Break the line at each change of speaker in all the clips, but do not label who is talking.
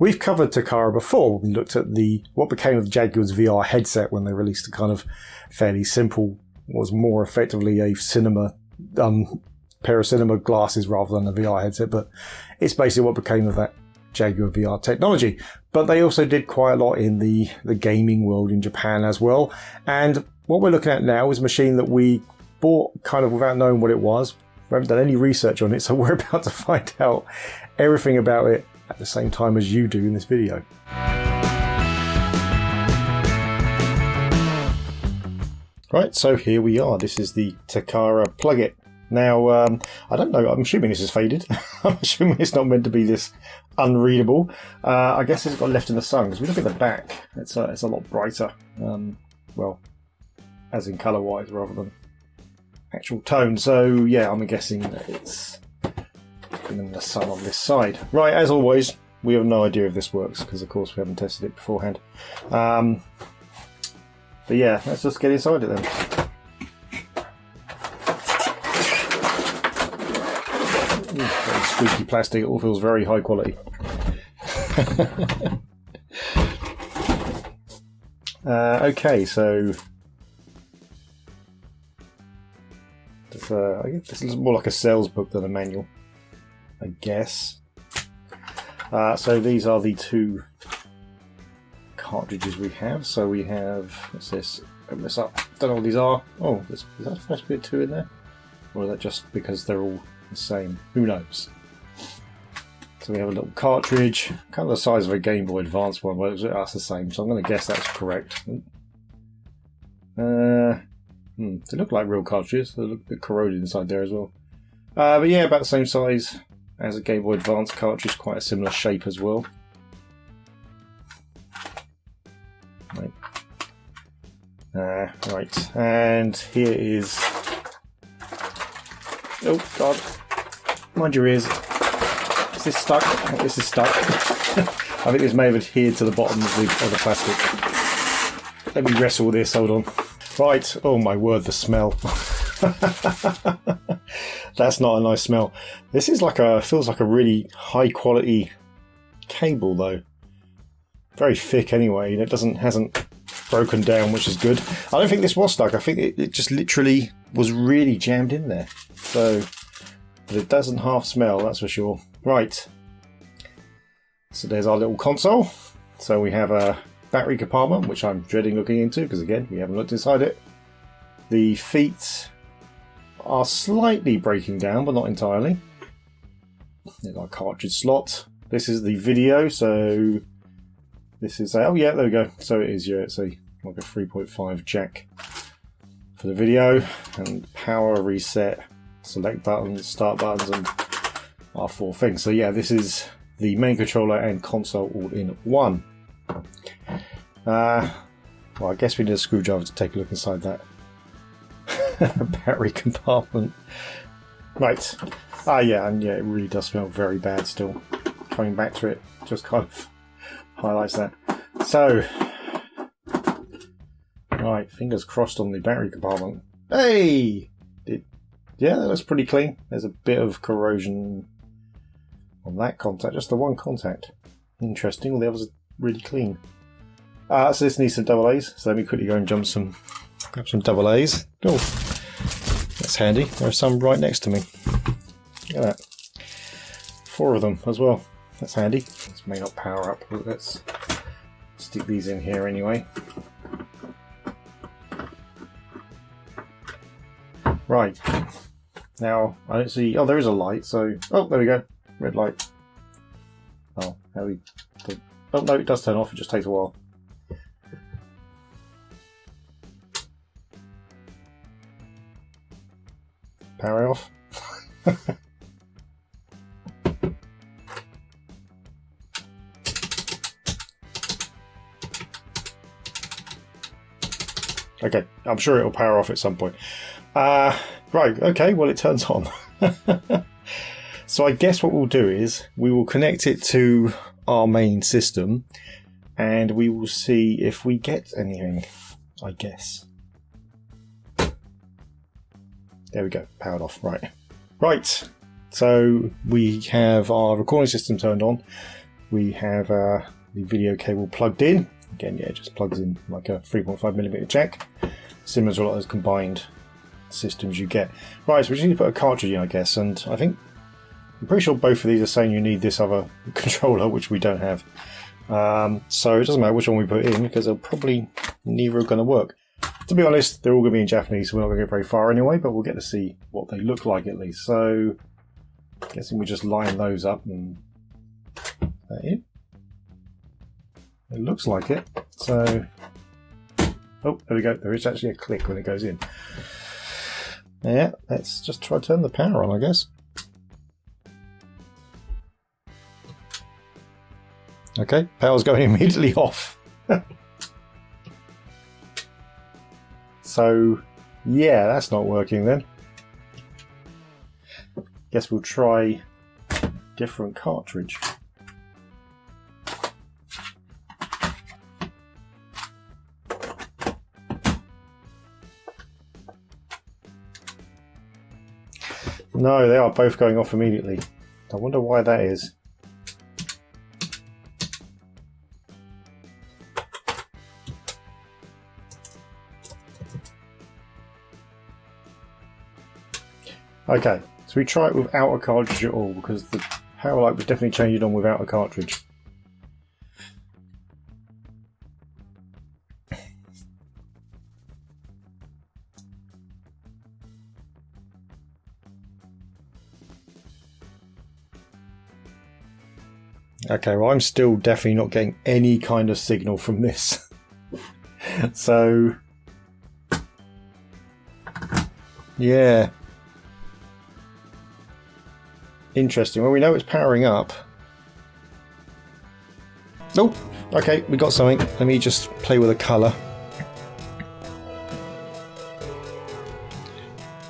We've covered Takara before. We looked at what became of Jaguar's VR headset when they released a kind of fairly simple, was more effectively a cinema pair of cinema glasses rather than a VR headset, but it's basically what became of that Jaguar VR technology. But they also did quite a lot in the gaming world in Japan as well. And what we're looking at now is a machine that we bought kind of without knowing what it was. We haven't done any research on it, so we're about to find out everything about it at the same time as you do in this video. Right, so here we are. This is the Takara PlugIt. Now, I don't know, I'm assuming this is faded. I'm assuming it's not meant to be this unreadable. I guess it's got left in the sun, because we look at the back, it's a lot brighter. Well, as in colour-wise rather than actual tone. So, yeah, I'm guessing that it's in the sun on this side. Right, as always, we have no idea if this works, because of course we haven't tested it beforehand. But yeah, let's just get inside it then. Very squeaky plastic, it all feels very high quality. Okay, so I guess this is more like a sales book than a manual, I guess. So these are the two cartridges we have. So we have, what's this? Open this up. Don't know what these are. Oh, is that Flash Bit 2 in there? Or is that just because they're all the same? Who knows? So we have a little cartridge, kind of the size of a Game Boy Advance one, but that's the same, so I'm going to guess that's correct. They look like real cartridges, they look a bit corroded inside there as well. But yeah, about the same size as a Game Boy Advance cartridge, quite a similar shape as well. Right, and here is... Oh god, mind your ears. Is this stuck? This is stuck. I think this may have adhered to the bottom of the plastic. Let me wrestle with this, hold on. Right, oh my word, the smell. That's not a nice smell. This is feels like a really high quality cable though. Very thick anyway, and it hasn't broken down, which is good. I don't think this was stuck, I think it just literally was really jammed in there. So, but it doesn't half smell, that's for sure. Right, so there's our little console. So we have a battery compartment, which I'm dreading looking into because again, we haven't looked inside it. The feet are slightly breaking down, but not entirely. There's our cartridge slot. This is the video, so this is oh yeah, there we go. So it is, yeah, it's like a 3.5 jack for the video, and power, reset, select buttons, start buttons, and our four things. So yeah, this is the main controller and console all in one. Well, I guess we need a screwdriver to take a look inside that battery compartment. Right. Yeah, and yeah, it really does smell very bad still. Coming back to it just kind of highlights that. So, right, fingers crossed on the battery compartment. Hey! Yeah, that looks pretty clean. There's a bit of corrosion on that contact, just the one contact. Interesting, all the others are really clean. So this needs some double A's, so let me quickly go and grab some double A's. Oh, that's handy. There are some right next to me. Look at that. 4 of them as well. That's handy. This may not power up, but let's stick these in here anyway. Right. Now, I don't see... Oh, there is a light, so... Oh, there we go. Red light. Oh, how we... Oh, no, it does turn off. It just takes a while. Power off. Okay, I'm sure it'll power off at some point. Right, okay, well it turns on. So I guess what we'll do is we will connect it to our main system and we will see if we get anything, I guess. There we go, powered off, right. Right, so we have our recording system turned on. we have the video cable plugged in. Again, yeah, it just plugs in like a 3.5mm jack, similar to a lot of those combined systems you get. Right, so we just need to put a cartridge in, I guess, and I'm pretty sure both of these are saying you need this other controller, which we don't have. So it doesn't matter which one we put in, because they're probably neither are going to work. To be honest, they're all going to be in Japanese, so we're not going to get very far anyway, but we'll get to see what they look like at least. So, I'm guessing we just line those up and that in. It looks like it. So, oh, there we go. There is actually a click when it goes in. Yeah, let's just try to turn the power on, I guess. Okay, power's going immediately off. So, yeah, that's not working then. Guess we'll try a different cartridge. No, they are both going off immediately. I wonder why that is. Okay, so we try it without a cartridge at all, because the power light was definitely changed on without a cartridge. Okay, well, I'm still definitely not getting any kind of signal from this. So, yeah. Interesting. Well, we know it's powering up. Oh, okay, we got something. Let me just play with a colour.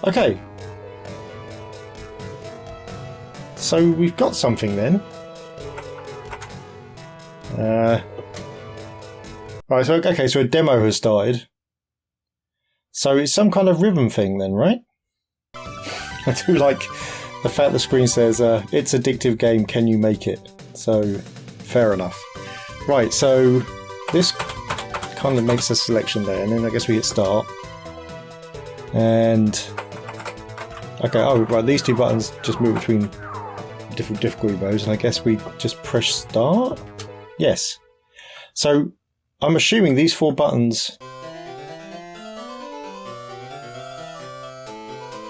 Okay. So we've got something then. Right, so okay, so a demo has started. So it's some kind of rhythm thing then, right? I do like the fact the screen says, it's addictive game, can you make it? So, fair enough. Right, so this kind of makes a selection there, and then I guess we hit start. And, okay, oh, right, these two buttons just move between different difficulty modes, and I guess we just press start? Yes. So, I'm assuming these four buttons...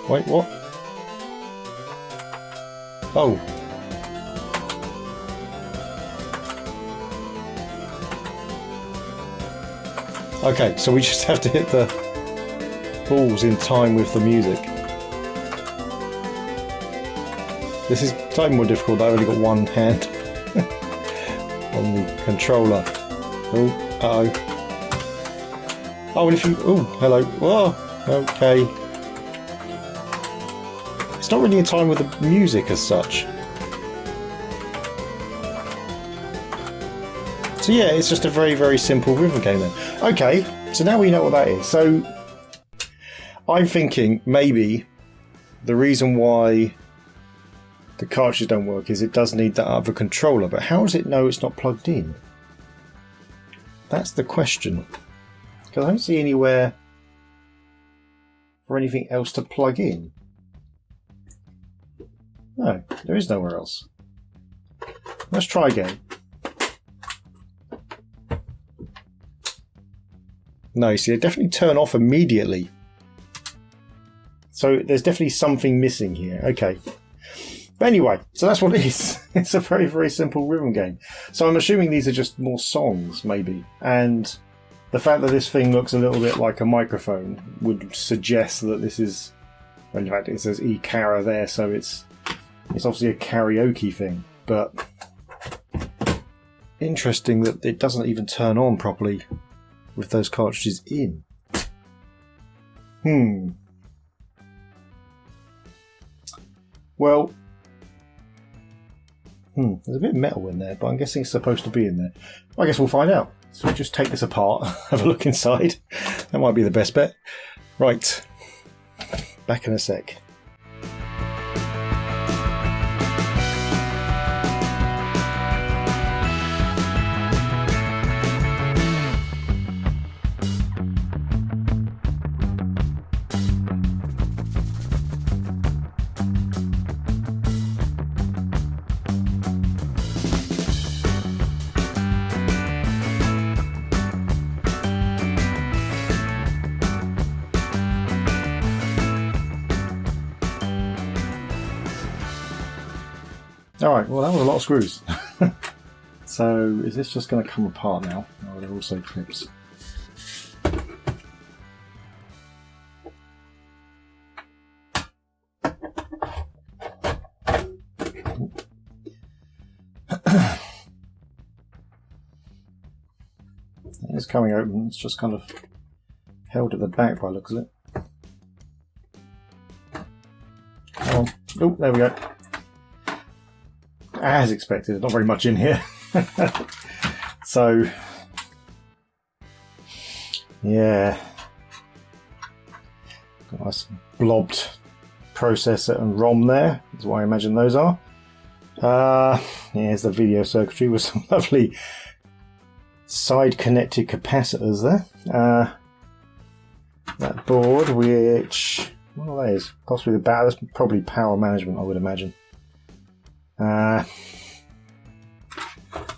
Wait, what? Oh. Okay, so we just have to hit the balls in time with the music. This is slightly more difficult. I've only got one hand on the controller. Oh, uh-oh. Oh, and if you... Oh, hello. Whoa, okay. It's not really in time with the music as such. So yeah, it's just a very, very simple rhythm game then. Okay, so now we know what that is. So I'm thinking maybe the reason why the cartridges don't work is it does need that other controller, but how does it know it's not plugged in? That's the question. Because I don't see anywhere for anything else to plug in. No, there is nowhere else. Let's try again. No, you see, they definitely turn off immediately. So there's definitely something missing here. Okay. But anyway, so that's what it is. It's a very, very simple rhythm game. So I'm assuming these are just more songs, maybe. And the fact that this thing looks a little bit like a microphone would suggest that this is... In fact, it says E-Cara there, so it's obviously a karaoke thing. But interesting that it doesn't even turn on properly with those cartridges in. Well, there's a bit of metal in there, but I'm guessing it's supposed to be in there. I guess we'll find out. So we'll just take this apart, have a look inside. That might be the best bet. Right, back in a sec. Alright, well that was a lot of screws. So is this just going to come apart now? Or are there also clips? It's coming open, it's just kind of held at the back by the looks of it. Come on. Oh, there we go. As expected, not very much in here. So, yeah. Got a nice blobbed processor and ROM there, is what I imagine those are. Here's the video circuitry with some lovely side connected capacitors there. That board, which, what are those? Possibly that's probably power management, I would imagine. Then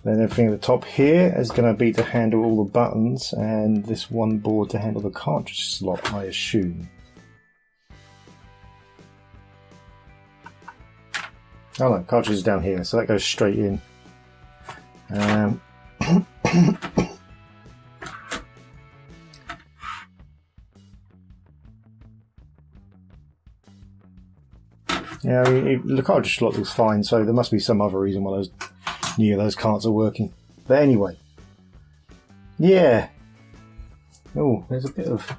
everything at the top here is going to be to handle all the buttons, and this one board to handle the cartridge slot, I assume. Oh no, cartridge is down here, so that goes straight in. Yeah, I mean, the cartridge slot looks fine, so there must be some other reason why those cards are working. But anyway, yeah. Oh, there's a bit of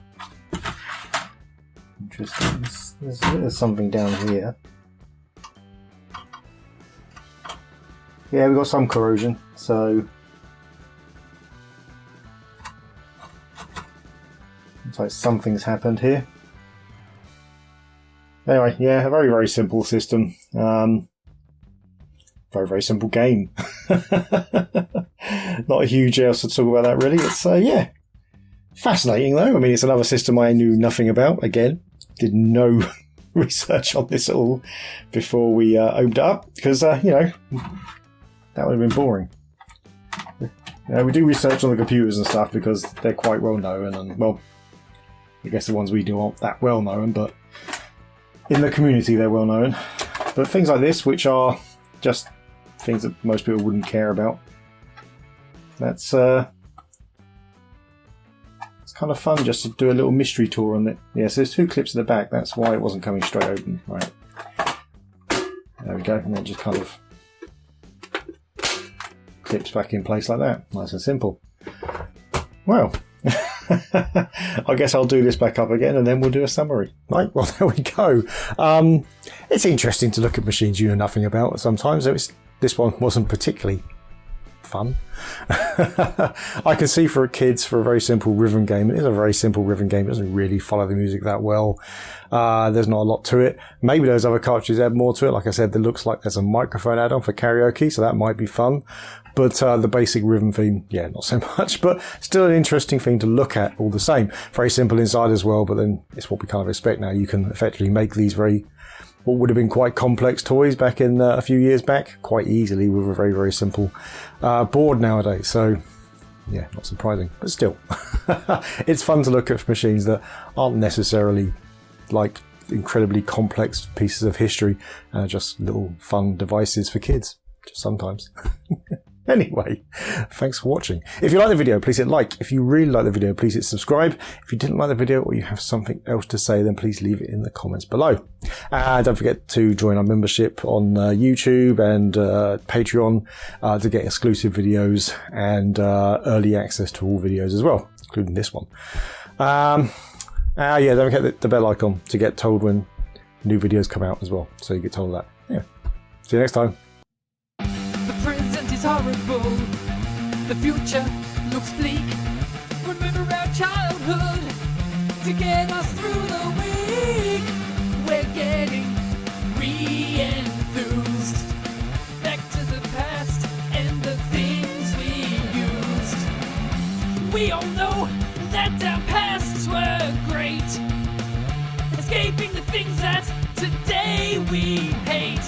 interesting. There's a bit of something down here. Yeah, we've got some corrosion, so looks like something's happened here. Anyway, yeah, a very, very simple system. Very, very simple game. Not a huge else to talk about that, really. It's, yeah, fascinating, though. I mean, it's another system I knew nothing about. Again, did no research on this at all before we opened it up, because, you know, that would have been boring. We do research on the computers and stuff because they're quite well known, and, well, I guess the ones we do aren't that well known, but in the community they're well known. But things like this, which are just things that most people wouldn't care about, that's it's kind of fun just to do a little mystery tour on it. Yeah, so there's two clips at the back, that's why it wasn't coming straight open. Right, there we go, and then just kind of clips back in place like that. Nice and simple. Well, I guess I'll do this back up again and then we'll do a summary. Right, well, there we go. It's interesting to look at machines you know nothing about sometimes. This one wasn't particularly fun. I can see for kids, for a very simple rhythm game, it is a very simple rhythm game. It doesn't really follow the music that well. There's not a lot to it. Maybe those other cartridges add more to it. Like I said, there looks like there's a microphone add-on for karaoke, so that might be fun. But the basic rhythm theme, yeah, not so much. But still an interesting thing to look at all the same. Very simple inside as well, but then it's what we kind of expect now. You can effectively make these what would have been quite complex toys back in a few years back quite easily with a very, very simple board nowadays. So, yeah, not surprising. But still, it's fun to look at machines that aren't necessarily like incredibly complex pieces of history, just little fun devices for kids, just sometimes. Anyway, thanks for watching. If you like the video, please hit like. If you really like the video, please hit subscribe. If you didn't like the video or you have something else to say, then please leave it in the comments below. And don't forget to join our membership on YouTube and Patreon to get exclusive videos and early access to all videos as well, including this one. Yeah, don't forget the bell icon to get told when new videos come out as well, so you get told that. Yeah. See you next time.
Horrible, the future looks bleak. Remember our childhood to get us through the week. We're getting re-enthused, back to the past and the things we used. We all know that our pasts were great, escaping the things that today we hate.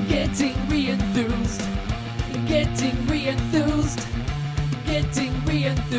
Getting re-enthused. Getting re-enthused, getting re-enthused.